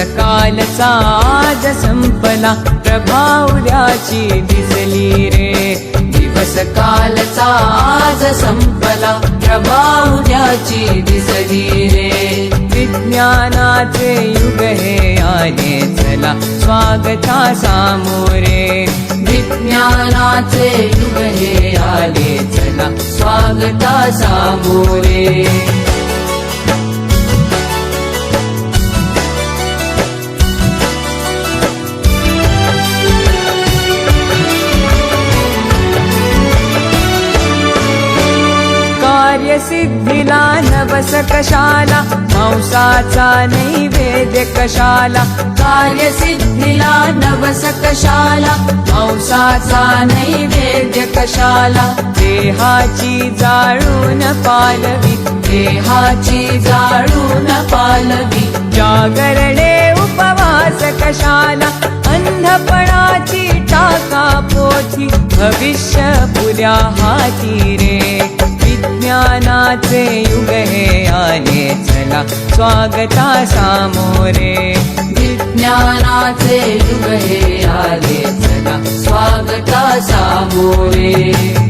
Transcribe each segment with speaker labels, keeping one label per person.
Speaker 1: कालचा आज संपला, प्रभा उद्याची दिसली रे. दिवस कालचा आज संपला, प्रभा उद्याची दिसली रे. विज्ञानाचे युग हे आले चला, स्वागता सामोरे. विज्ञानाचे युग हे आले चला, स्वागता सामोरे. कार्यसिद्धीला नवस कशाला, मांसाचा नैवेद्य कशाला. कार्यसिद्धीला नवस कशाला, मांसाचा नैवेद्य कशाला. देहाची जाळून पालवी, देहाची जाळून पालवी. जागरणे उपवास कशाला, अंधपणाची टाका पोथी. भविष्य पुऱ्या हाती रे. विज्ञानाचे युग हे आले चला, स्वागता सामोरे. विज्ञानाचे युग हे आले चला, स्वागता सामोरे.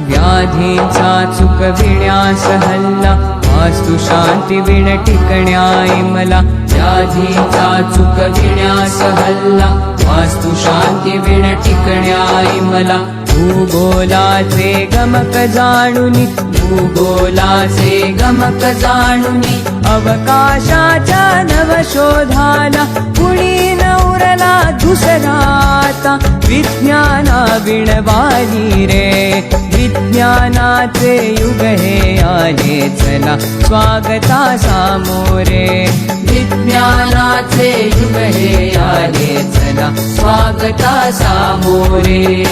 Speaker 1: व्याधीचा चुकविण्यास हल्ला, वास्तु शांती विण टिकण्याई मला. व्याधीचा चुकविण्यास हल्ला, वास्तु शांती विण टिकण्याई मला. भूगोलाचे गमक जाणुनी, भूगोलाचे गमक जाणुनी. अवकाशाच्या नवशोधाला, कुणी न उरला दुसराता. विज्ञाना विणवाली रे. विज्ञानाचे युग हे आले चला, स्वागता सामोरे. विज्ञानाचे युग हे आले चला, स्वागता सामोरे.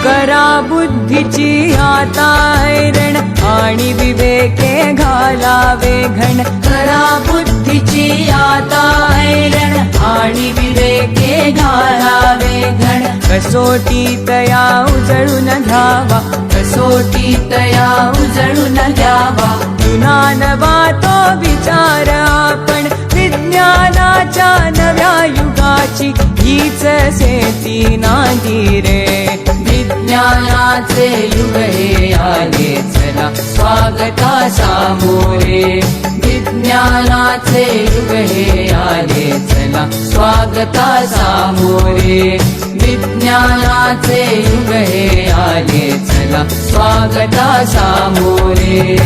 Speaker 1: करा बुद्धीची आता ऐरण, आणि विवेके घालावे घण. करा बुद्धीची आता ऐरण, आणि विवेके घालावे घण. कसोटी तया उजळून घ्यावा, कसोटी तया उजळून घ्यावा. जुना नवा तो विचार आपण, विज्ञानाच्या नव्या युगाची हीच सेती नांदी रे. विज्ञानाचे युग हे आले चला, स्वागता सामोरे. विज्ञानाचे युग हे आले चला, स्वागता सामोरे. विज्ञानाचे युग हे आले चला, स्वागता सामोरे.